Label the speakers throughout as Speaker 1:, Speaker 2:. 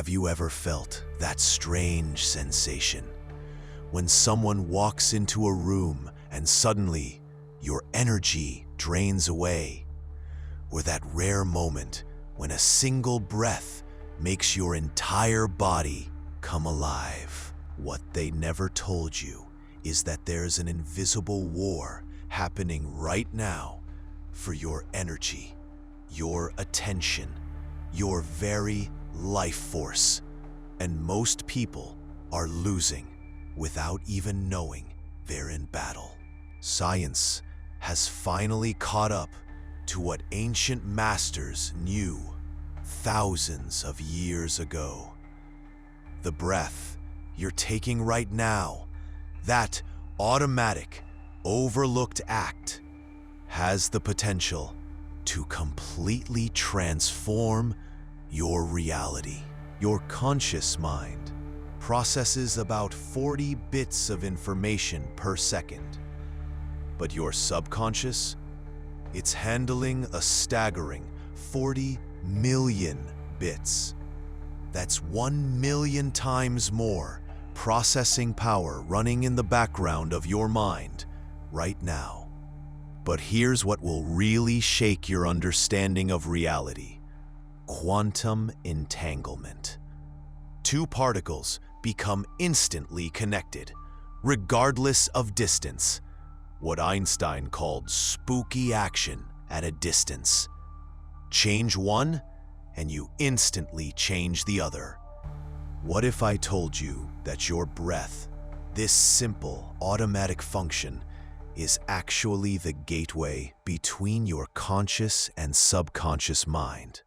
Speaker 1: Have you ever felt that strange sensation when someone walks into a room and suddenly your energy drains away? Or that rare moment when a single breath makes your entire body come alive? What they never told you is that there's an invisible war happening right now for your energy, your attention, your very life force. And most people are losing without even knowing they're in battle. Science has finally caught up to what ancient masters knew thousands of years ago. The breath you're taking right now, that automatic, overlooked act, has the potential to completely transform your reality. Your conscious mind processes about 40 bits of information per second, but your subconscious, it's handling a staggering 40 million bits. That's 1 million times more processing power running in the background of your mind right now. But here's what will really shake your understanding of reality: quantum entanglement. Two particles become instantly connected, regardless of distance. What Einstein called spooky action at a distance. Change one, and you instantly change the other. What if I told you that your breath, this simple automatic function, is actually the gateway between your conscious and subconscious mind?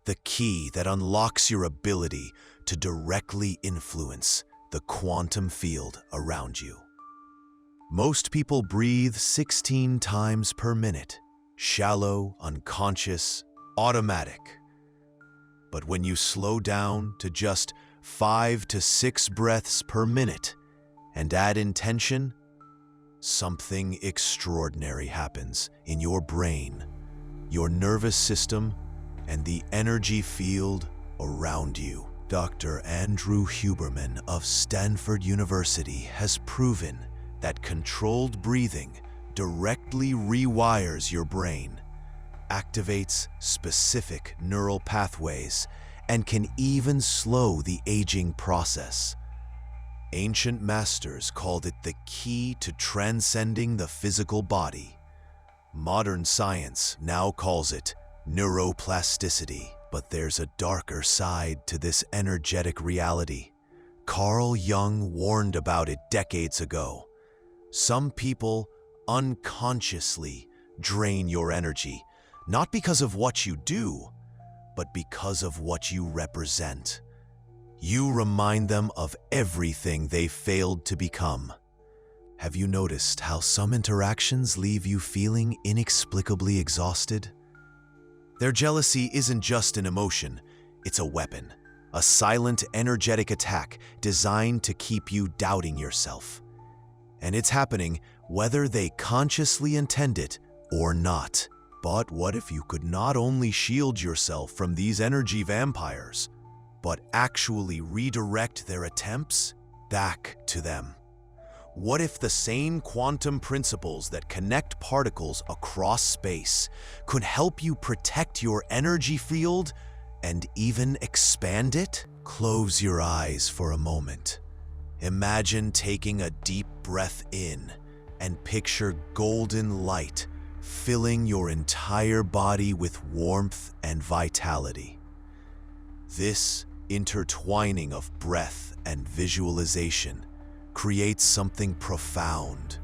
Speaker 1: The key that unlocks your ability to directly influence the quantum field around you. Most people breathe 16 times per minute, shallow, unconscious, automatic. But when you slow down to just 5 to 6 breaths per minute and add intention, something extraordinary happens in your brain, your nervous system, and the energy field around you. Dr. Andrew Huberman of Stanford University has proven that controlled breathing directly rewires your brain, activates specific neural pathways, and can even slow the aging process. Ancient masters called it the key to transcending the physical body. Modern science now calls it neuroplasticity. But there's a darker side to this energetic reality. Carl Jung warned about it decades ago. Some people unconsciously drain your energy, not because of what you do, but because of what you represent. You remind them of everything they failed to become. Have you noticed how some interactions leave you feeling inexplicably exhausted? Their jealousy isn't just an emotion, it's a weapon, a silent, energetic attack designed to keep you doubting yourself. And it's happening whether they consciously intend it or not. But what if you could not only shield yourself from these energy vampires, but actually redirect their attempts back to them? What if the same quantum principles that connect particles across space could help you protect your energy field and even expand it? Close your eyes for a moment. Imagine taking a deep breath in and picture golden light filling your entire body with warmth and vitality. This intertwining of breath and visualization creates something profound.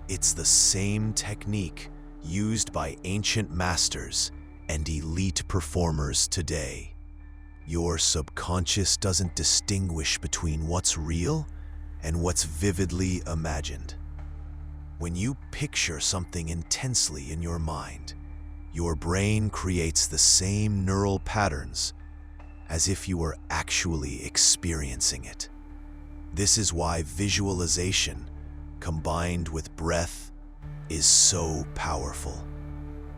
Speaker 1: It's the same technique used by ancient masters and elite performers today. Your subconscious doesn't distinguish between what's real and what's vividly imagined. When you picture something intensely in your mind, your brain creates the same neural patterns as if you were actually experiencing it. This is why visualization, combined with breath, is so powerful.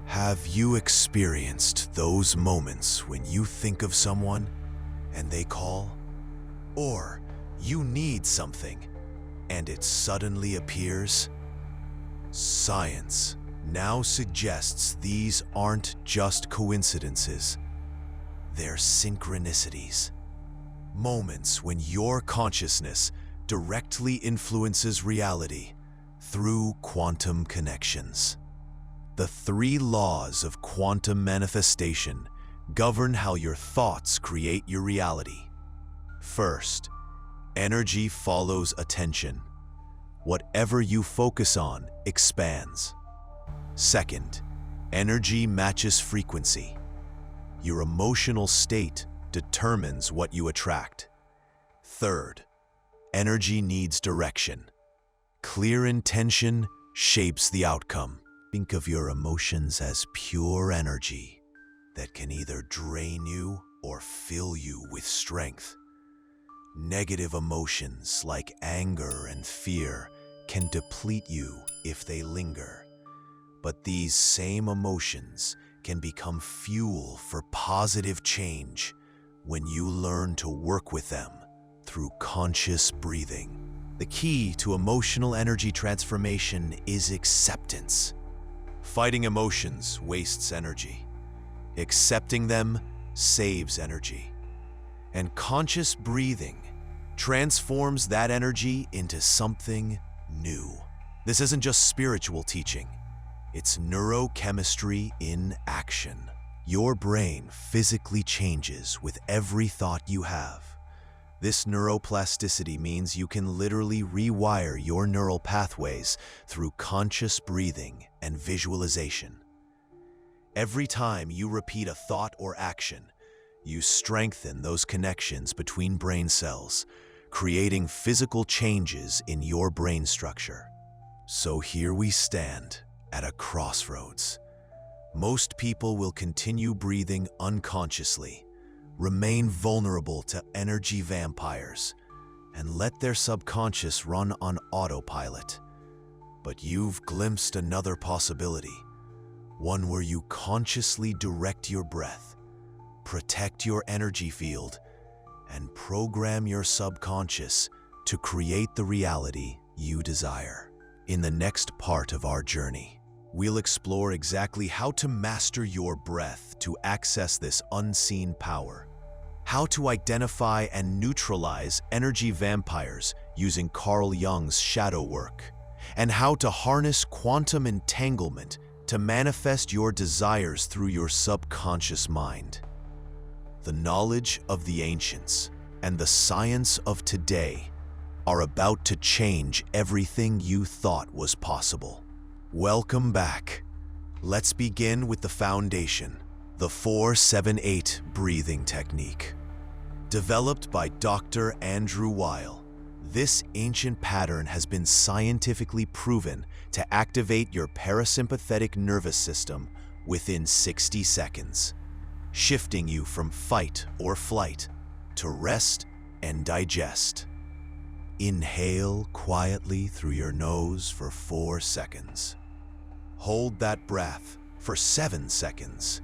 Speaker 1: Have you experienced those moments when you think of someone and they call? Or you need something and it suddenly appears? Science now suggests these aren't just coincidences. They're synchronicities. Moments when your consciousness directly influences reality through quantum connections. The 3 laws of quantum manifestation govern how your thoughts create your reality. First, energy follows attention. Whatever you focus on expands. Second, energy matches frequency. Your emotional state determines what you attract. Third, energy needs direction. Clear intention shapes the outcome. Think of your emotions as pure energy that can either drain you or fill you with strength. Negative emotions like anger and fear can deplete you if they linger. But these same emotions can become fuel for positive change when you learn to work with them through conscious breathing. The key to emotional energy transformation is acceptance. Fighting emotions wastes energy. Accepting them saves energy. And conscious breathing transforms that energy into something new. This isn't just spiritual teaching. It's neurochemistry in action. Your brain physically changes with every thought you have. This neuroplasticity means you can literally rewire your neural pathways through conscious breathing and visualization. Every time you repeat a thought or action, you strengthen those connections between brain cells, creating physical changes in your brain structure. So here we stand at a crossroads. Most people will continue breathing unconsciously, remain vulnerable to energy vampires, and let their subconscious run on autopilot. But you've glimpsed another possibility, one where you consciously direct your breath, protect your energy field, and program your subconscious to create the reality you desire. In the next part of our journey, we'll explore exactly how to master your breath to access this unseen power, how to identify and neutralize energy vampires using Carl Jung's shadow work, and how to harness quantum entanglement to manifest your desires through your subconscious mind. The knowledge of the ancients and the science of today are about to change everything you thought was possible. Welcome back. Let's begin with the foundation, the 4-7-8 breathing technique. Developed by Dr. Andrew Weil, this ancient pattern has been scientifically proven to activate your parasympathetic nervous system within 60 seconds, shifting you from fight or flight to rest and digest. Inhale quietly through your nose for 4 seconds. Hold that breath for 7 seconds.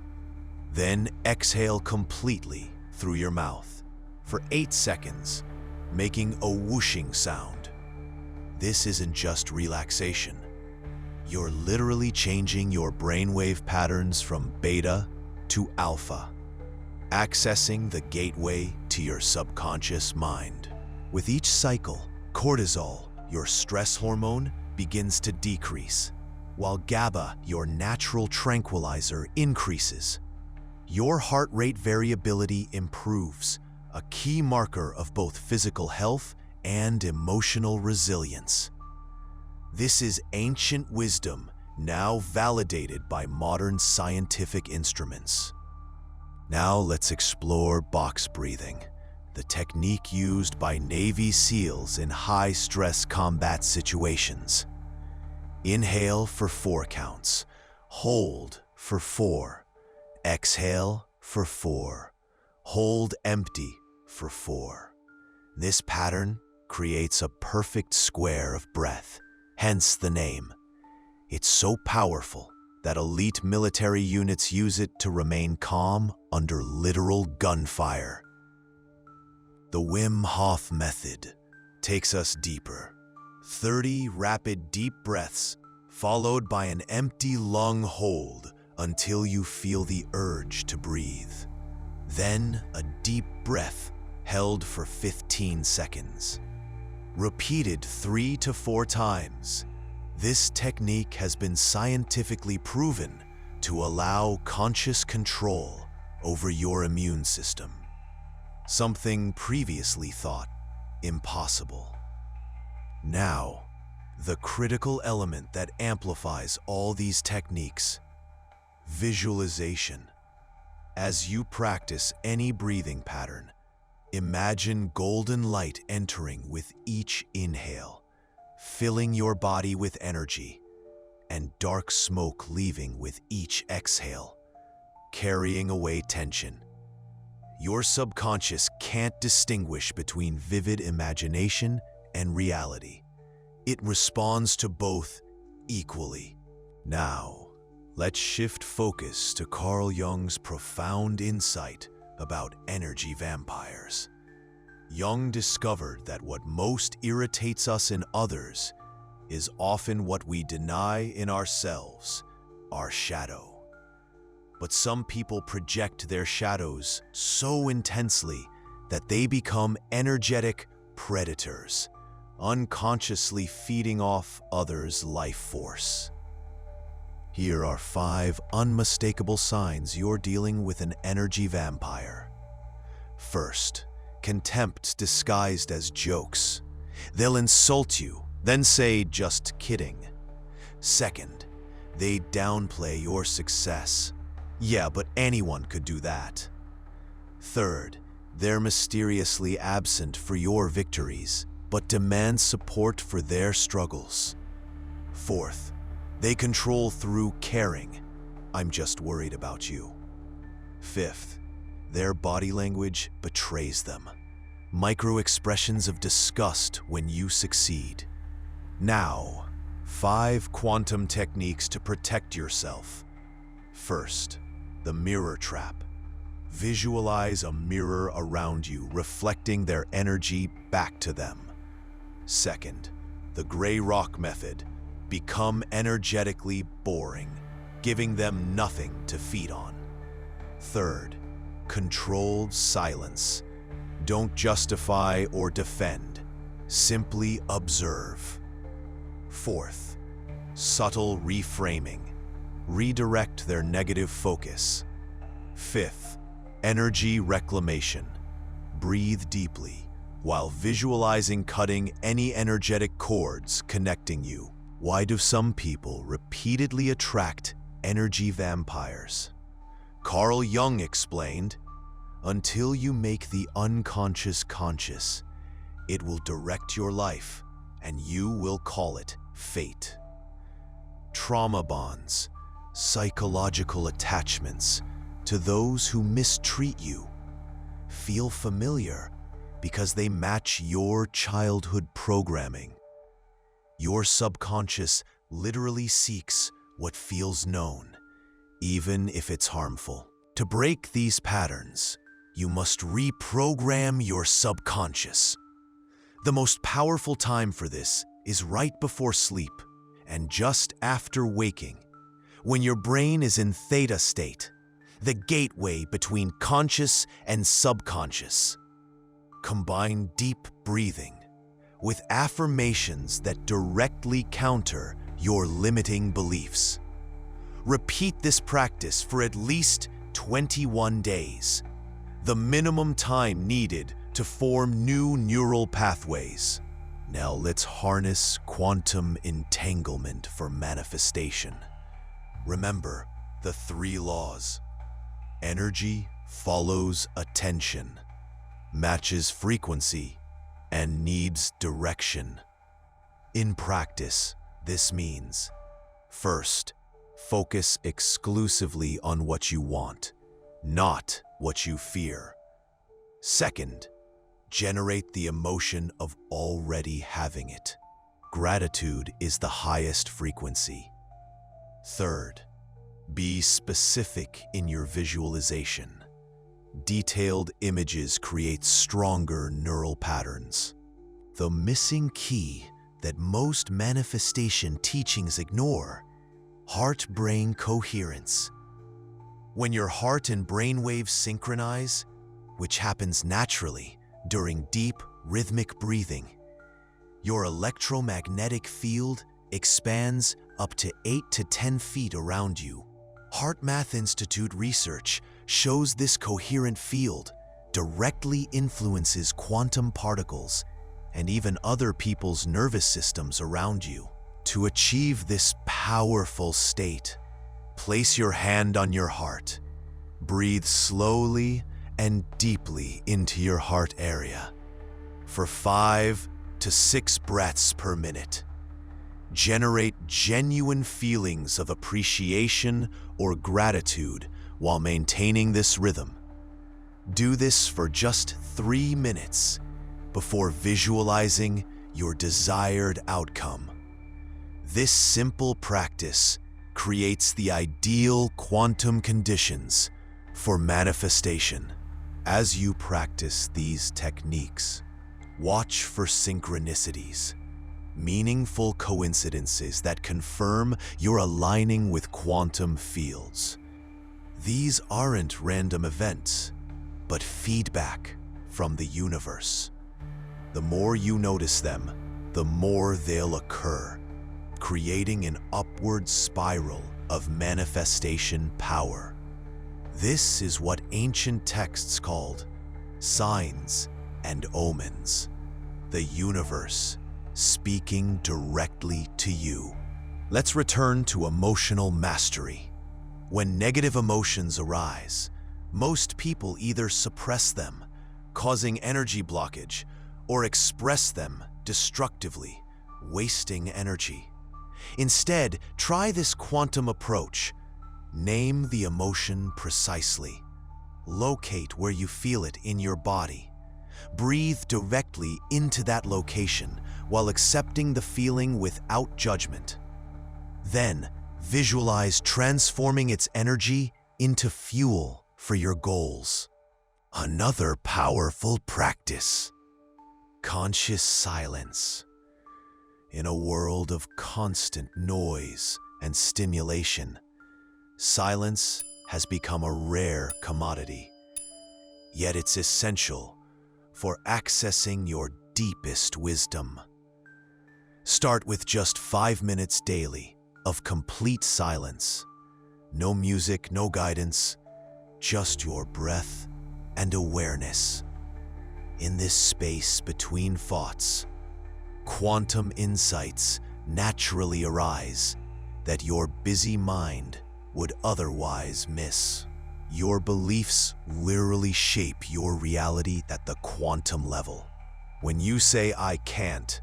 Speaker 1: Then exhale completely through your mouth for 8 seconds, making a whooshing sound. This isn't just relaxation. You're literally changing your brainwave patterns from beta to alpha, accessing the gateway to your subconscious mind. With each cycle, cortisol, your stress hormone, begins to decrease, while GABA, your natural tranquilizer, increases. Your heart rate variability improves, a key marker of both physical health and emotional resilience. This is ancient wisdom now validated by modern scientific instruments. Now let's explore box breathing, the technique used by Navy SEALs in high-stress combat situations. Inhale for 4 counts, hold for 4, exhale for 4, hold empty for 4. This pattern creates a perfect square of breath, hence the name. It's so powerful that elite military units use it to remain calm under literal gunfire. The Wim Hof Method takes us deeper. 30 rapid deep breaths, followed by an empty lung hold until you feel the urge to breathe. Then a deep breath held for 15 seconds. Repeated 3 to 4 times. This technique has been scientifically proven to allow conscious control over your immune system, something previously thought impossible. Now, the critical element that amplifies all these techniques: visualization. As you practice any breathing pattern, imagine golden light entering with each inhale, filling your body with energy, and dark smoke leaving with each exhale, carrying away tension. Your subconscious can't distinguish between vivid imagination and reality. It responds to both equally. Now, let's shift focus to Carl Jung's profound insight about energy vampires. Jung discovered that what most irritates us in others is often what we deny in ourselves, our shadow. But some people project their shadows so intensely that they become energetic predators, unconsciously feeding off others' life force. Here are 5 unmistakable signs you're dealing with an energy vampire. First, contempt disguised as jokes. They'll insult you, then say, "just kidding." Second, they downplay your success. "Yeah, but anyone could do that." Third, they're mysteriously absent for your victories, but demand support for their struggles. Fourth, they control through caring. "I'm just worried about you." Fifth, their body language betrays them. Micro-expressions of disgust when you succeed. Now, 5 quantum techniques to protect yourself. First, the mirror trap. Visualize a mirror around you, reflecting their energy back to them. Second, the gray rock method. Become energetically boring, giving them nothing to feed on. Third, controlled silence. Don't justify or defend, simply observe. Fourth, subtle reframing. Redirect their negative focus. Fifth, energy reclamation. Breathe deeply while visualizing cutting any energetic cords connecting you. Why do some people repeatedly attract energy vampires? Carl Jung explained, "Until you make the unconscious conscious, it will direct your life, and you will call it fate." Trauma bonds, psychological attachments to those who mistreat you, feel familiar because they match your childhood programming. Your subconscious literally seeks what feels known, even if it's harmful. To break these patterns, you must reprogram your subconscious. The most powerful time for this is right before sleep and just after waking, when your brain is in theta state, the gateway between conscious and subconscious. Combine deep breathing with affirmations that directly counter your limiting beliefs. Repeat this practice for at least 21 days, the minimum time needed to form new neural pathways. Now let's harness quantum entanglement for manifestation. Remember the 3 laws. Energy follows attention, matches frequency, and needs direction. In practice, this means: first, focus exclusively on what you want, not what you fear. Second, generate the emotion of already having it. Gratitude is the highest frequency. Third, be specific in your visualization. Detailed images create stronger neural patterns. The missing key that most manifestation teachings ignore: heart-brain coherence. When your heart and brain waves synchronize, which happens naturally during deep, rhythmic breathing, your electromagnetic field expands up to 8 to 10 feet around you. HeartMath Institute research shows this coherent field directly influences quantum particles and even other people's nervous systems around you. To achieve this powerful state, place your hand on your heart. Breathe slowly and deeply into your heart area for 5 to 6 breaths per minute. Generate genuine feelings of appreciation or gratitude while maintaining this rhythm. Do this for just 3 minutes before visualizing your desired outcome. This simple practice creates the ideal quantum conditions for manifestation. As you practice these techniques, watch for synchronicities, meaningful coincidences that confirm you're aligning with quantum fields. These aren't random events, but feedback from the universe. The more you notice them, the more they'll occur, creating an upward spiral of manifestation power. This is what ancient texts called signs and omens, the universe speaking directly to you. Let's return to emotional mastery. When negative emotions arise, most people either suppress them, causing energy blockage, or express them destructively, wasting energy. Instead, try this quantum approach. Name the emotion precisely. Locate where you feel it in your body. Breathe directly into that location while accepting the feeling without judgment. Then, visualize transforming its energy into fuel for your goals. Another powerful practice: conscious silence. In a world of constant noise and stimulation, silence has become a rare commodity. Yet it's essential for accessing your deepest wisdom. Start with just 5 minutes daily of complete silence. No music, no guidance, just your breath and awareness. In this space between thoughts, quantum insights naturally arise that your busy mind would otherwise miss. Your beliefs literally shape your reality at the quantum level. When you say, "I can't,"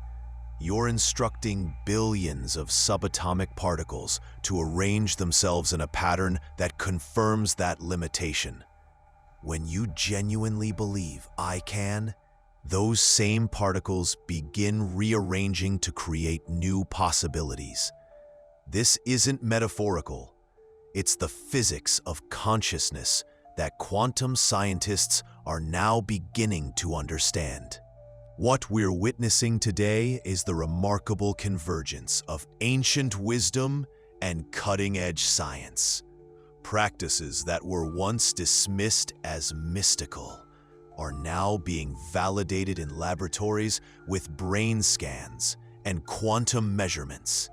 Speaker 1: you're instructing billions of subatomic particles to arrange themselves in a pattern that confirms that limitation. When you genuinely believe, "I can," those same particles begin rearranging to create new possibilities. This isn't metaphorical. It's the physics of consciousness that quantum scientists are now beginning to understand. What we're witnessing today is the remarkable convergence of ancient wisdom and cutting-edge science. Practices that were once dismissed as mystical are now being validated in laboratories with brain scans and quantum measurements.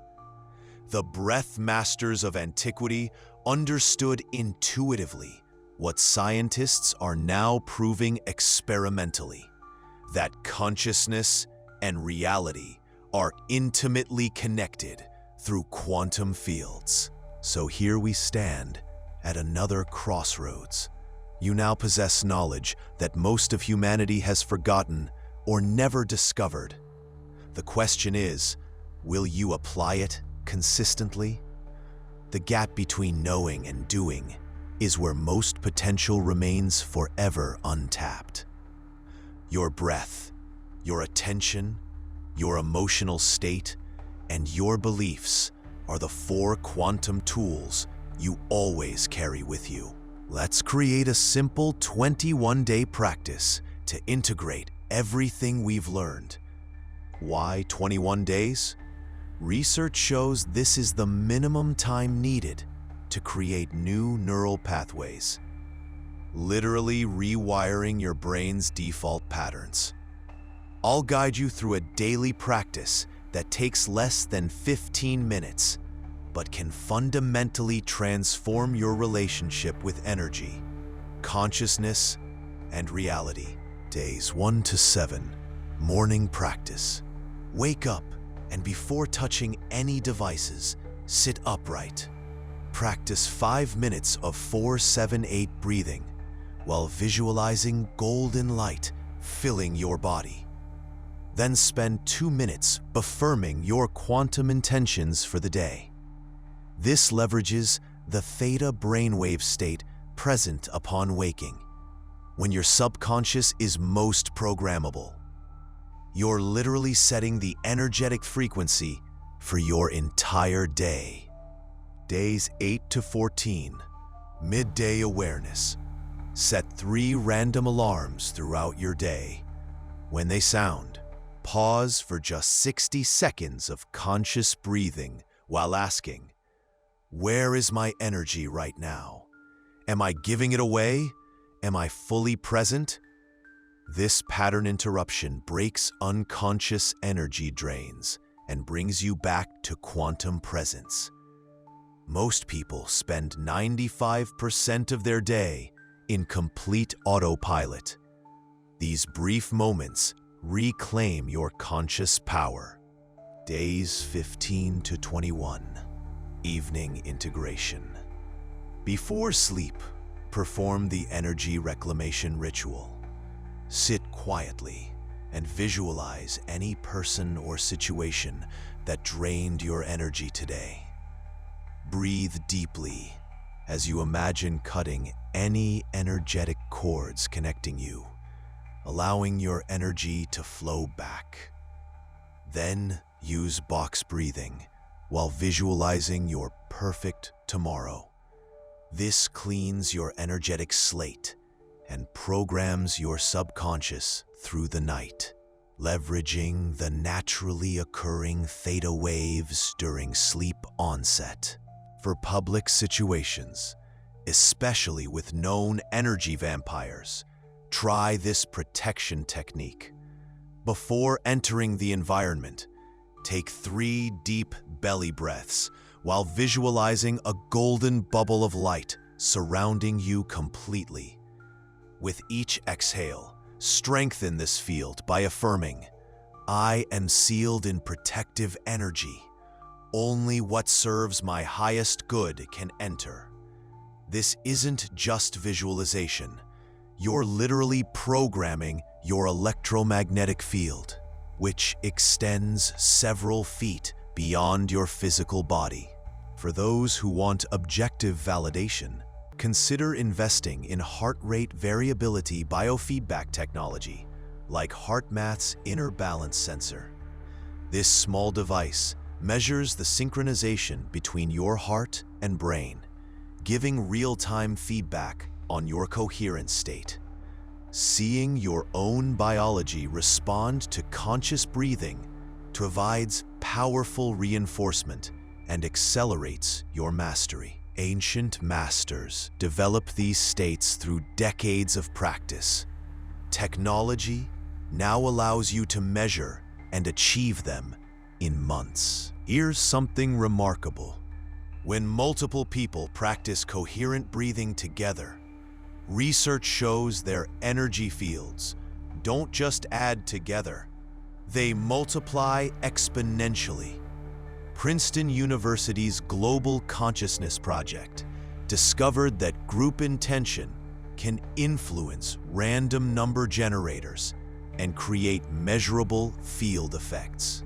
Speaker 1: The breath masters of antiquity understood intuitively what scientists are now proving experimentally: that consciousness and reality are intimately connected through quantum fields. So here we stand at another crossroads. You now possess knowledge that most of humanity has forgotten or never discovered. The question is, will you apply it consistently? The gap between knowing and doing is where most potential remains forever untapped. Your breath, your attention, your emotional state, and your beliefs are the 4 quantum tools you always carry with you. Let's create a simple 21-day practice to integrate everything we've learned. Why 21 days? Research shows this is the minimum time needed to create new neural pathways, literally rewiring your brain's default patterns. I'll guide you through a daily practice that takes less than 15 minutes, but can fundamentally transform your relationship with energy, consciousness, and reality. Days 1 to 7, morning practice. Wake up and before touching any devices, sit upright. Practice 5 minutes of 4-7-8 breathing while visualizing golden light filling your body. Then spend 2 minutes affirming your quantum intentions for the day. This leverages the theta brainwave state present upon waking, when your subconscious is most programmable. You're literally setting the energetic frequency for your entire day. Days 8 to 14, midday awareness. Set 3 random alarms throughout your day. When they sound, pause for just 60 seconds of conscious breathing while asking, where is my energy right now? Am I giving it away? Am I fully present? This pattern interruption breaks unconscious energy drains and brings you back to quantum presence. Most people spend 95% of their day in complete autopilot. These brief moments reclaim your conscious power. Days 15 to 21, evening integration. Before sleep, perform the energy reclamation ritual. Sit quietly and visualize any person or situation that drained your energy today. Breathe deeply as you imagine cutting any energetic cords connecting you, allowing your energy to flow back. Then use box breathing while visualizing your perfect tomorrow. This cleans your energetic slate and programs your subconscious through the night, leveraging the naturally occurring theta waves during sleep onset. For public situations, especially with known energy vampires, try this protection technique. Before entering the environment, take 3 deep belly breaths while visualizing a golden bubble of light surrounding you completely. With each exhale, strengthen this field by affirming, I am sealed in protective energy. Only what serves my highest good can enter. This isn't just visualization. You're literally programming your electromagnetic field, which extends several feet beyond your physical body. For those who want objective validation, consider investing in heart rate variability biofeedback technology, like HeartMath's inner balance sensor. This small device measures the synchronization between your heart and brain, giving real-time feedback on your coherent state. Seeing your own biology respond to conscious breathing provides powerful reinforcement and accelerates your mastery. Ancient masters developed these states through decades of practice. Technology now allows you to measure and achieve them in months. Here's something remarkable. When multiple people practice coherent breathing together, research shows their energy fields don't just add together, they multiply exponentially. Princeton University's Global Consciousness Project discovered that group intention can influence random number generators and create measurable field effects.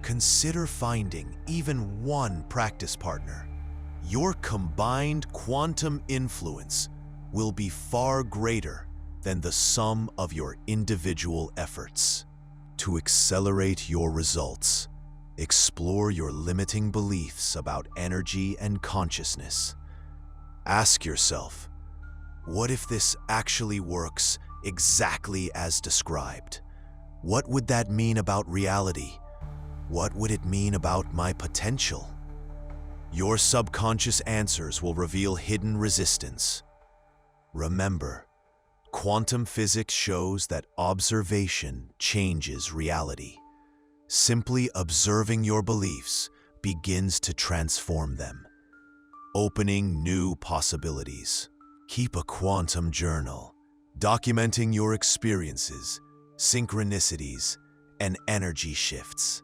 Speaker 1: Consider finding even one practice partner. Your combined quantum influence will be far greater than the sum of your individual efforts. To accelerate your results, explore your limiting beliefs about energy and consciousness. Ask yourself, What if this actually works exactly as described? What would that mean about reality? What would it mean about my potential? Your subconscious answers will reveal hidden resistance. Remember, quantum physics shows that observation changes reality. Simply observing your beliefs begins to transform them, opening new possibilities. Keep a quantum journal, documenting your experiences, synchronicities, and energy shifts.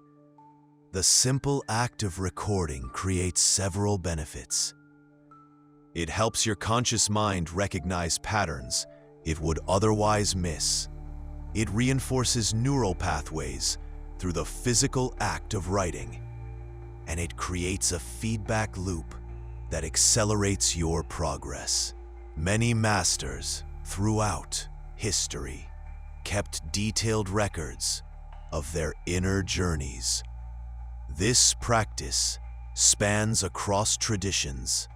Speaker 1: The simple act of recording creates several benefits. It helps your conscious mind recognize patterns it would otherwise miss. It reinforces neural pathways through the physical act of writing, and it creates a feedback loop that accelerates your progress. Many masters throughout history kept detailed records of their inner journeys. This practice spans across traditions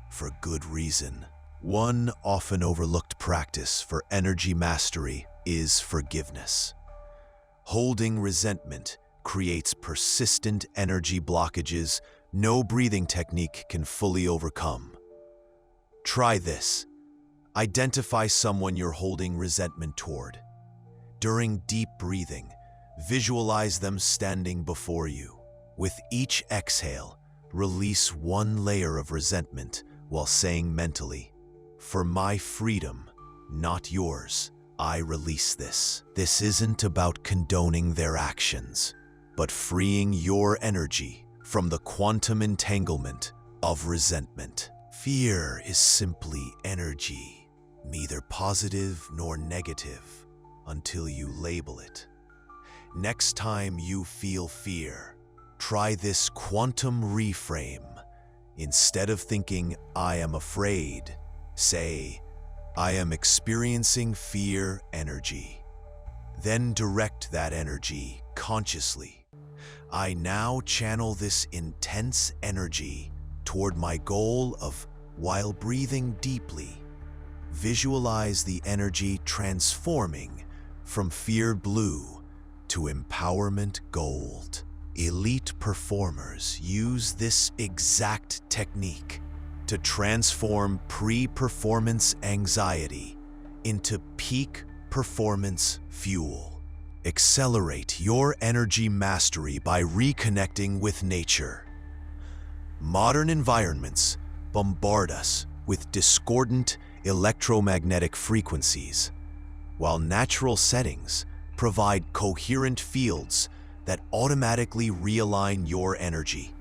Speaker 1: for good reason. One often overlooked practice for energy mastery is forgiveness. Holding resentment creates persistent energy blockages no breathing technique can fully overcome. Try this. Identify someone you're holding resentment toward. During deep breathing, visualize them standing before you. With each exhale, release one layer of resentment while saying mentally, "For my freedom, not yours, I release this." This isn't about condoning their actions, but freeing your energy from the quantum entanglement of resentment. Fear is simply energy, neither positive nor negative, until you label it. Next time you feel fear, try this quantum reframe. Instead of thinking, "I am afraid," say, "I am experiencing fear energy." Then direct that energy consciously. I now channel this intense energy toward my goal of, while breathing deeply, visualize the energy transforming from fear blue to empowerment gold. Elite performers use this exact technique to transform pre-performance anxiety into peak performance fuel. Accelerate your energy mastery by reconnecting with nature. Modern environments bombard us with discordant electromagnetic frequencies, while natural settings provide coherent fields that automatically realign your energy.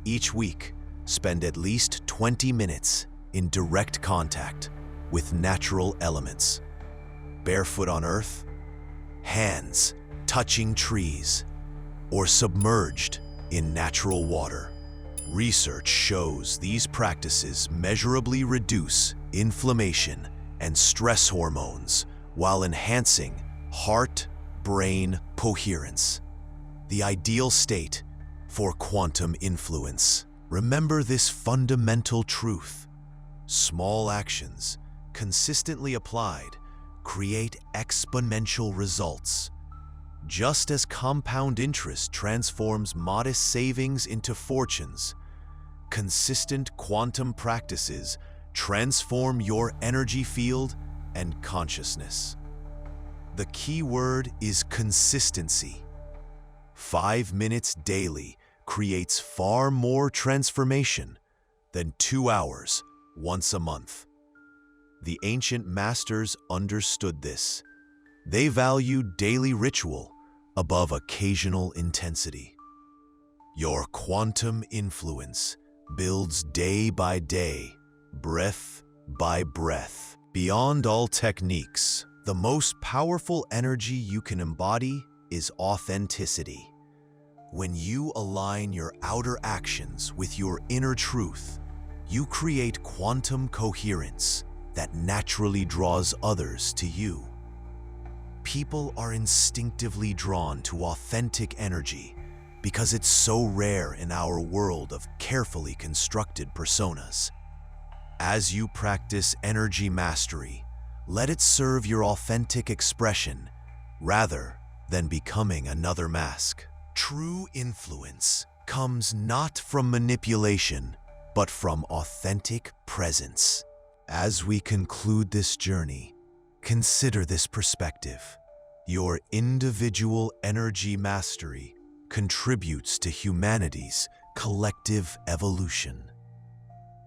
Speaker 1: Each week, spend at least 20 minutes in direct contact with natural elements. Barefoot on earth, hands touching trees, or submerged in natural water. Research shows these practices measurably reduce inflammation and stress hormones while enhancing heart-brain coherence, the ideal state for quantum influence. Remember this fundamental truth. Small actions, consistently applied, create exponential results. Just as compound interest transforms modest savings into fortunes, consistent quantum practices transform your energy field and consciousness. The key word is consistency. 5 minutes daily creates far more transformation than 2 hours once a month. The ancient masters understood this. They valued daily ritual above occasional intensity. Your quantum influence builds day by day, breath by breath. Beyond all techniques, the most powerful energy you can embody is authenticity. When you align your outer actions with your inner truth, you create quantum coherence that naturally draws others to you. People are instinctively drawn to authentic energy because it's so rare in our world of carefully constructed personas. As you practice energy mastery, let it serve your authentic expression rather than becoming another mask. True influence comes not from manipulation, but from authentic presence. As we conclude this journey, consider this perspective. Your individual energy mastery contributes to humanity's collective evolution.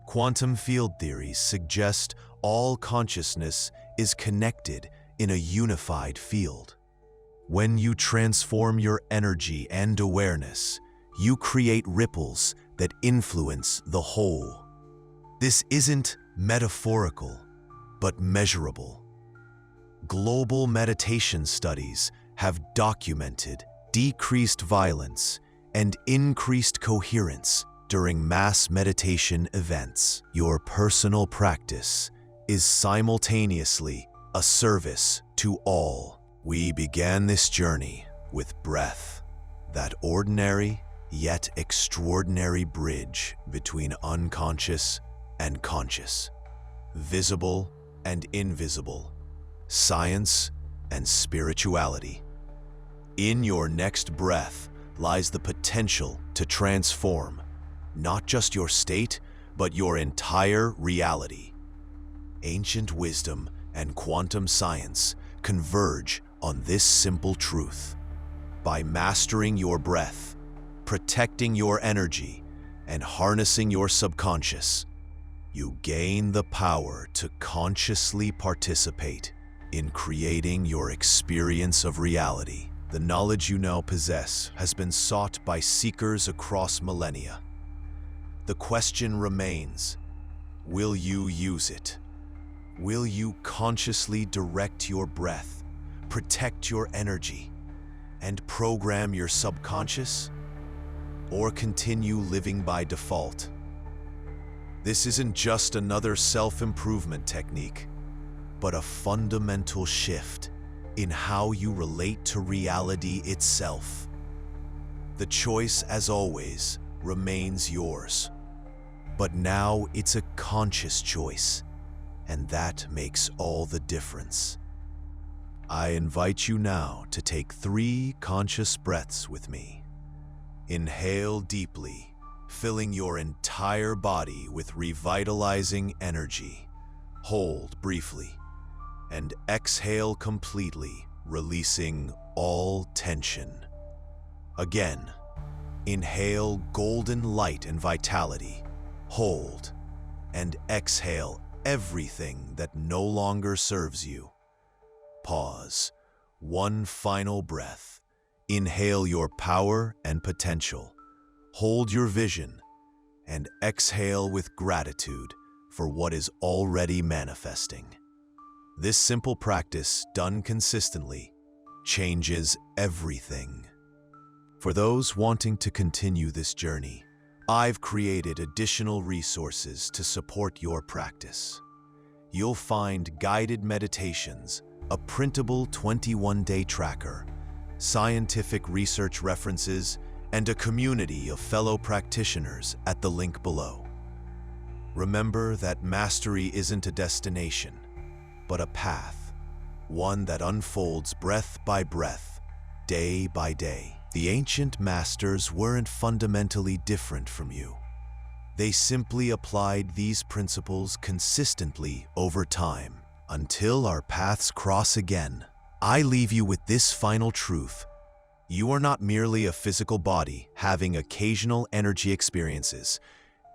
Speaker 1: Quantum field theories suggest all consciousness is connected in a unified field. When you transform your energy and awareness, you create ripples that influence the whole. This isn't metaphorical, but measurable. Global meditation studies have documented decreased violence and increased coherence during mass meditation events. Your personal practice is simultaneously a service to all. We began this journey with breath, that ordinary yet extraordinary bridge between unconscious and conscious, visible and invisible, science and spirituality. In your next breath lies the potential to transform not just your state, but your entire reality. Ancient wisdom and quantum science converge on this simple truth. By mastering your breath, protecting your energy, and harnessing your subconscious, you gain the power to consciously participate in creating your experience of reality. The knowledge you now possess has been sought by seekers across millennia. The question remains, will you use it? Will you consciously direct your breath, protect your energy, and program your subconscious? Or continue living by default? This isn't just another self-improvement technique, but a fundamental shift in how you relate to reality itself. The choice, as always, remains yours. But now it's a conscious choice, and that makes all the difference. I invite you now to take 3 conscious breaths with me. Inhale deeply, filling your entire body with revitalizing energy. Hold briefly, and exhale completely, releasing all tension. Again, inhale golden light and vitality. Hold, and exhale everything that no longer serves you. Pause. One final breath. Inhale your power and potential. Hold your vision, and exhale with gratitude for what is already manifesting. This simple practice, done consistently, changes everything. For those wanting to continue this journey, I've created additional resources to support your practice. You'll find guided meditations, a printable 21-day tracker, scientific research references, and a community of fellow practitioners at the link below. Remember that mastery isn't a destination, but a path, one that unfolds breath by breath, day by day. The ancient masters weren't fundamentally different from you. They simply applied these principles consistently over time. Until our paths cross again, I leave you with this final truth. You are not merely a physical body having occasional energy experiences.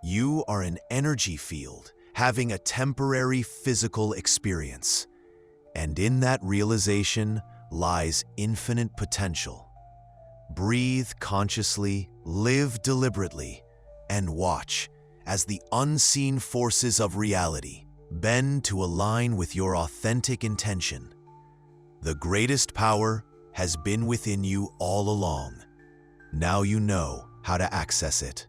Speaker 1: You are an energy field having a temporary physical experience. And in that realization lies infinite potential. Breathe consciously, live deliberately, and watch as the unseen forces of reality bend to align with your authentic intention. The greatest power has been within you all along. Now you know how to access it.